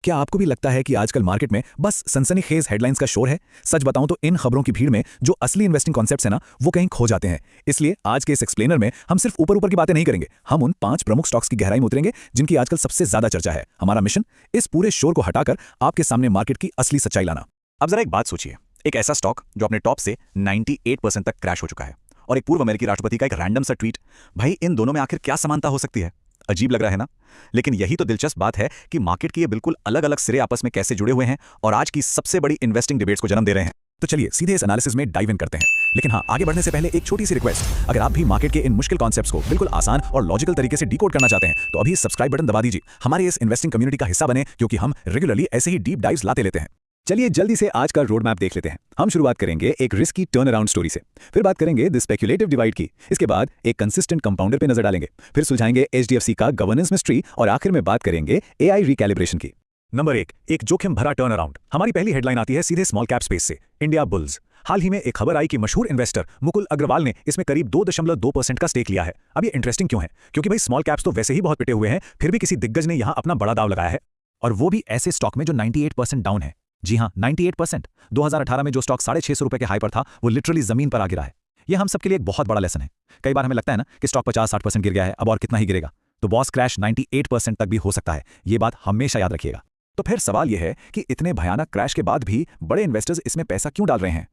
क्या आपको भी लगता है कि आजकल मार्केट में बस सनसनीखेज हेडलाइंस का शोर है? सच बताऊं तो इन खबरों की भीड़ में जो असली इन्वेस्टिंग कॉन्सेप्ट्स हैं ना, वो कहीं खो जाते हैं। इसलिए आज के इस एक्सप्लेनर में हम सिर्फ ऊपर ऊपर की बातें नहीं करेंगे, हम उन 5 प्रमुख स्टॉक्स की गहराई में उतरेंगे जिनकी आजकल सबसे ज्यादा चर्चा है। हमारा मिशन इस पूरे शोर को हटाकर आपके सामने मार्केट की असली सच्चाई लाना। अब जरा एक बात सोचिए, एक ऐसा स्टॉक जो अपने टॉप से 98% तक क्रैश हो चुका है, और एक पूर्व अमेरिकी राष्ट्रपति का एक रैंडम सा ट्वीट। भाई इन दोनों में आखिर क्या समानता हो सकती है? अजीब लग रहा है ना? लेकिन यही तो दिलचस्प बात है कि मार्केट के ये बिल्कुल अलग अलग सिरे आपस में कैसे जुड़े हुए हैं और आज की सबसे बड़ी इन्वेस्टिंग डिबेट्स को जन्म दे रहे हैं। तो चलिए सीधे इस एनालिसिस में डाइव इन करते हैं। लेकिन हाँ, आगे बढ़ने से पहले एक छोटी सी रिक्वेस्ट, अगर आप भी मार्केट के इन मुश्किल कॉन्सेप्ट्स को बिल्कुल आसान और लॉजिकल तरीके से डिकोड करना चाहते हैं तो अभी सब्सक्राइब बटन दबा दीजिए। हमारे इस इन्वेस्टिंग कम्युनिटी का हिस्सा बने, क्योंकि हम रेगुलरली ऐसे ही डीप डाइव्स लाते लेते हैं। चलिए जल्दी से आज का रोड मैप देख लेते हैं। हम शुरुआत करेंगे एक रिस्की टर्न अराउंड स्टोरी से, फिर बात करेंगे द स्पेक्युलेटिव डिवाइड की, इसके बाद एक कंसिस्टेंट कंपाउंडर पे नजर डालेंगे, फिर सुलझाएंगे एचडीएफसी का गवर्नेंस मिस्ट्री और आखिर में बात करेंगे एआई रिकैलिब्रेशन की। नंबर 1, एक जोखिम भरा टर्न अराउंड। हमारी पहली हेडलाइन आती है सीधे स्मॉल कैप स्पेस से, इंडिया बुल्स। हाल ही में एक खबर आई कि मशहूर इन्वेस्टर मुकुल अग्रवाल ने इसमें करीब 2.2% का स्टेक लिया है। अब ये इंटरेस्टिंग क्यों है? क्योंकि भाई स्मॉल कैप्स तो वैसे ही बहुत पिटे हुए हैं, फिर भी किसी दिग्गज ने यहां अपना बड़ा दाव लगाया है, और वो भी ऐसे स्टॉक में जो 98% डाउन है। जी हां, 98%। 2018 में जो स्टॉक ₹650 के हाई पर था, वो लिटरली जमीन पर आ गिरा है। ये हम सबके लिए एक बहुत बड़ा लेसन है। कई बार हमें लगता है ना कि स्टॉक 50-60% गिर गया है, अब और कितना ही गिरेगा। तो बॉस क्रैश 98% तक भी हो सकता है, ये बात हमेशा याद रखिएगा। तो फिर सवाल यह है कि इतने भयानक क्रैश के बाद भी बड़े इन्वेस्टर्स इसमें पैसा क्यों डाल रहे हैं?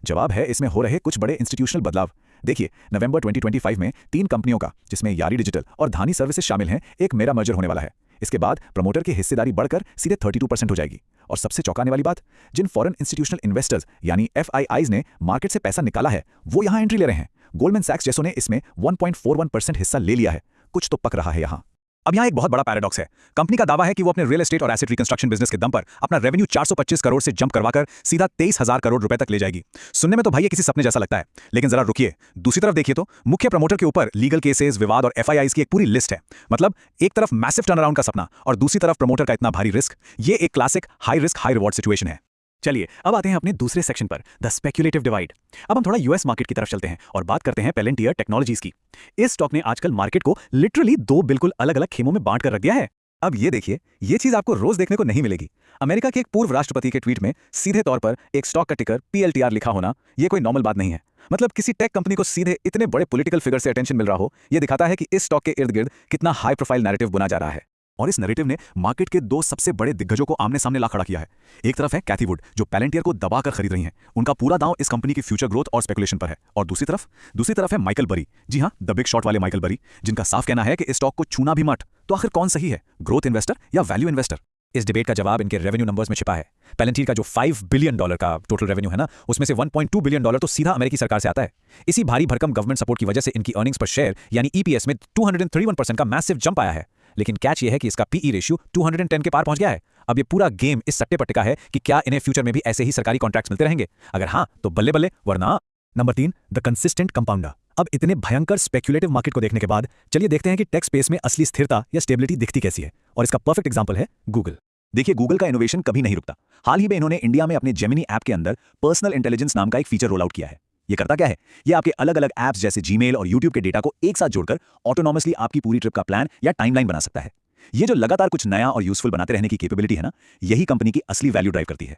जवाब है इसमें हो रहे कुछ बड़े इंस्टीट्यूशनल बदलाव। देखिए, नवंबर 2025 में 3 कंपनियों का, जिसमें यारी डिजिटल और धानी सर्विसेज शामिल हैं, एक मेगा मर्जर होने वाला है। इसके बाद प्रमोटर की हिस्सेदारी बढ़कर सीधे 32% हो जाएगी। और सबसे चौंकाने वाली बात, जिन फॉरेन इंस्टीट्यूशनल इन्वेस्टर्स यानी एफआईआईज ने मार्केट से पैसा निकाला है, वो यहां एंट्री ले रहे हैं। गोल्डमैन सैक्स जैसों ने इसमें 1.41% हिस्सा ले लिया है। कुछ तो पक रहा है यहां। अब यहाँ एक बहुत बड़ा पैराडॉक्स है। कंपनी का दावा है कि वो अपने रियल एस्टेट और एसेट रिकंस्ट्रक्शन बिजनेस के दम पर अपना रेवेन्यू 425 करोड़ से जंप करवाकर सीधा 23,000 करोड़ रुपए तक ले जाएगी। सुनने में तो भाई ये किसी सपने जैसा लगता है, लेकिन जरा रुकिए, दूसरी तरफ देखिए तो मुख्य प्रमोटर के ऊपर लीगल केसेस, विवाद और एफआईआईज की एक पूरी लिस्ट है। मतलब एक तरफ मैसिव टर्नअराउंड का सपना और दूसरी तरफ प्रमोटर का इतना भारी रिस्क। ये एक classic high risk high reward situation है। चलिए अब आते हैं अपने दूसरे सेक्शन पर, द स्पेक्युलेटिव डिवाइड। अब हम थोड़ा यूएस मार्केट की तरफ चलते हैं और बात करते हैं पेलेंटियर टेक्नोलॉजीज की। इस स्टॉक ने आजकल मार्केट को लिटरली 2 बिल्कुल अलग अलग खेमों में बांट कर रख दिया है। अब ये देखिए, ये चीज आपको रोज देखने को नहीं मिलेगी। अमेरिका के एक पूर्व राष्ट्रपति के ट्वीट में सीधे तौर पर एक स्टॉक का टिकर PLTR लिखा होना, ये कोई नॉर्मल बात नहीं है। मतलब किसी टेक कंपनी को सीधे इतने बड़े पॉलिटिकल फिगर से अटेंशन मिल रहा हो, यह दिखाता है कि इस स्टॉक के इर्द गिर्द कितना हाई प्रोफाइल नैरेटिव बुना जा रहा है। और इस नैरेटिव ने मार्केट के 2 सबसे बड़े दिग्गजों को आमने सामने ला खड़ा किया है। एक तरफ है कैथी वुड, जो पेलेंटियर को दबाकर खरीद रही हैं। उनका पूरा दांव इस कंपनी की फ्यूचर ग्रोथ और स्पेकुलेशन पर है। और दूसरी तरफ है माइकल बरी। जी हां, द बिग शॉट वाले माइकल बरी, जिनका साफ कहना है कि इस स्टॉक को छूना भी मत। तो आखिर कौन सही है, ग्रोथ इन्वेस्टर या वैल्यू इन्वेस्टर? इस डिबेट का जवाब इनके रेवेन्यू नंबर्स में छिपा है। पेलेंटियर का जो $5 बिलियन का टोटल रेवेन्यू है ना, उसमें से $1.2 बिलियन तो सीधा अमेरिकी सरकार से आता है। इसी भारी भरकम गवर्नमेंट सपोर्ट की वजह से इनकी अर्निंग्स पर शेयर यानी EPS में 231% का मैसिव जंप आया है। लेकिन कैच ये है कि इसका PE रेशियो 210 के पार पहुंच गया है। अब ये पूरा गेम इस सट्टे पर टिका है कि क्या इन्हें फ्यूचर में भी ऐसे ही सरकारी कॉन्ट्रैक्ट्स मिलते रहेंगे। अगर हाँ तो बल्ले बल्ले, वरना। Number 3, the consistent compounder. अब इतने भयंकर स्पेक्युलेटिव मार्केट को देखने के बाद चलिए देखते हैं कि टेक स्पेस में असली स्थिरता या स्टेबिलिटी दिखती कैसी है। और इसका परफेक्ट एग्जांपल है गूगल। देखिए, गूगल का इनोवेशन कभी नहीं रुकता। हाल ही में इन्होंने इंडिया में अपने जेमिनी ऐप के अंदर पर्सनल इंटेलिजेंस नाम का एक फीचर रोल आउट किया है। ये करता क्या है? ये आपके अलग अलग ऐप्स जैसे जीमेल और यूट्यूब के डेटा को एक साथ जोड़कर ऑटोनॉमसली आपकी पूरी ट्रिप का प्लान या टाइमलाइन बना सकता है। ये जो लगातार कुछ नया और यूजफुल बनाते रहने की कैपेबिलिटी है ना, यही कंपनी की असली वैल्यू ड्राइव करती है।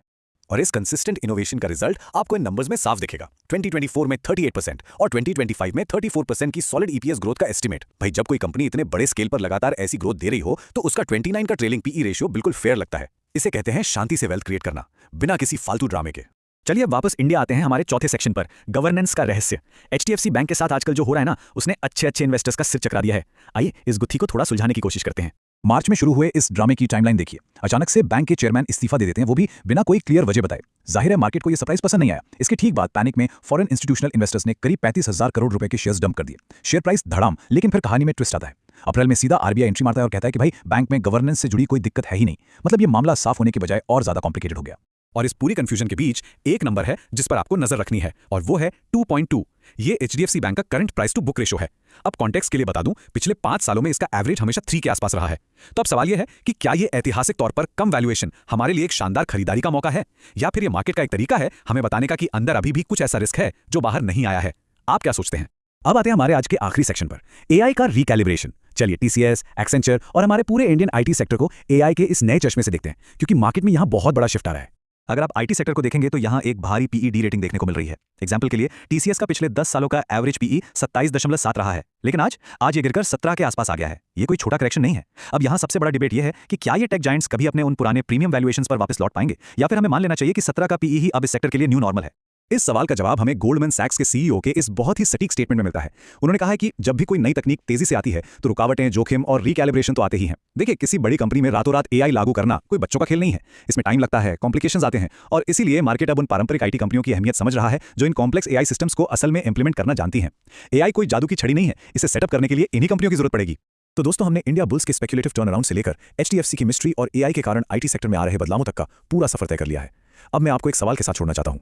और इस कंसिस्टेंट इनोवेशन का रिजल्ट आपको इन नंबर्स में साफ दिखेगा। 2024 में 38% और 2025 में 34% की सॉलिड EPS ग्रोथ का एस्टीमेट। भाई जब कोई कंपनी इतने बड़े स्केल पर लगातार ऐसी ग्रोथ दे रही हो तो उसका 29 का ट्रेलिंग PE रेशियो बिल्कुल फेयर लगता है। इसे कहते हैं शांति से वेल्थ क्रिएट करना, बिना किसी फालतू ड्रामे के। चलिए अब वापस इंडिया आते हैं हमारे चौथे सेक्शन पर, गवर्नेंस का रहस्य। HDFC बैंक के साथ आजकल जो हो रहा है ना, उसने अच्छे इन्वेस्टर्स का सिर चकरा दिया है। आइए इस गुत्थी को थोड़ा सुलझाने की कोशिश करते हैं। मार्च में शुरू हुए इस ड्रामे की टाइमलाइन देखिए। अचानक से बैंक के चेयरमैन इस्तीफा दे देते हैं, वो भी बिना कोई क्लियर वजह बताए। जाहिर है मार्केट को यह सरप्राइज पसंद नहीं आया। इसके ठीक बाद पैनिक में फॉरेन इंस्टीट्यूशनल इन्वेस्टर्स ने करीब 35,000 करोड़ रुपए के शेयर्स डंप कर दिए। शेयर प्राइस धड़ाम। लेकिन फिर कहानी में ट्विस्ट आता है। अप्रैल में सीधा RBI एंट्री मारता है और कहता है कि भाई बैंक में गवर्नेंस से जुड़ी कोई दिक्कत है ही नहीं। मतलब ये मामला साफ होने के बजाय और ज्यादा कॉम्प्लिकेटेड हो गया। और इस पूरी कंफ्यूजन के बीच एक नंबर है जिस पर आपको नजर रखनी है, और वो है 2.2। ये HDFC बैंक का current price to book ratio है। अब कॉन्टेक्स्ट के लिए बता दूं, पिछले 5 सालों में इसका एवरेज हमेशा 3 के आसपास रहा है। तो अब सवाल यह है कि क्या ये ऐतिहासिक तौर पर कम वैल्यूएशन हमारे लिए एक शानदार खरीदारी का मौका है, या फिर ये मार्केट का एक तरीका है हमें बताने का कि अंदर अभी भी कुछ ऐसा रिस्क है जो बाहर नहीं आया है? आप क्या सोचते हैं? अब आते हैं हमारे आज के आखिरी सेक्शन पर, AI का रिकैलिब्रेशन। चलिए टीसीएस, एक्सेंचर और हमारे पूरे इंडियन आईटी सेक्टर को एआई के इस नए चश्मे से देखते हैं, क्योंकि मार्केट में यहाँ बहुत बड़ा शिफ्ट आ रहा है। अगर आप आईटी सेक्टर को देखेंगे तो यहाँ एक भारी पीई रेटिंग देखने को मिल रही है। एग्जाम्पल के लिए टीसीएस का पिछले 10 सालों का एवरेज पीई 27.7 रहा है, लेकिन आज ये गिरकर 17 के आसपास आ गया है। ये कोई छोटा करेक्शन नहीं है। अब यहाँ सबसे बड़ा डिबेट ये है कि क्या ये टेक जायंट्स कभी अपने उन पुराने प्रीमियम वैल्यूएशंस पर वापस लौट पाएंगे, या फिर हमें मान लेना चाहिए कि 17 का पीई ही अब इस सेक्टर के लिए न्यू नॉर्मल है। इस सवाल का जवाब हमें गोल्डमैन सैक्स के सीईओ के इस बहुत ही सटीक स्टेटमेंट में मिलता है। उन्होंने कहा है कि जब भी कोई नई तकनीक तेजी से आती है तो रुकावटें, जोखिम और रिकैलिब्रेशन तो आते ही हैं। देखिए, किसी बड़ी कंपनी में रातों रात एआई लागू करना कोई बच्चों का खेल नहीं है। इसमें टाइम लगता है, कॉम्प्लिकेशंस आते हैं, और इसीलिए मार्केट अब उन पारंपरिक आईटी कंपनियों की अहमियत समझ रहा है जो इन कॉम्प्लेक्स एआई सिस्टम्स को असल में इंप्लीमेंट करना जानती हैं। एआई कोई जादू की छड़ी नहीं है, इसे सेटअप करने के लिए इन्हीं कंपनियों की जरूरत पड़ेगी। तो दोस्तों, हमने इंडिया बुल्स के स्पेक्युलेटिव टर्नअराउंड से लेकर एचडीएफसी की मिस्ट्री और एआई के कारण आईटी सेक्टर में आ रहे बदलावों तक का पूरा सफर तय कर लिया है। अब मैं आपको एक सवाल के साथ छोड़ना चाहता हूं।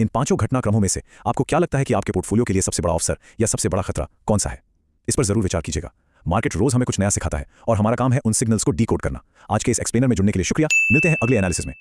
इन 5 घटनाक्रमों में से आपको क्या लगता है कि आपके पोर्टफोलियो के लिए सबसे बड़ा अवसर या सबसे बड़ा खतरा कौन सा है? इस पर जरूर विचार कीजिएगा। मार्केट रोज हमें कुछ नया सिखाता है और हमारा काम है उन सिग्नल्स को डीकोड करना। आज के इस एक्सप्लेनर में जुड़ने के लिए शुक्रिया। मिलते हैं अगले एनालिसिस में।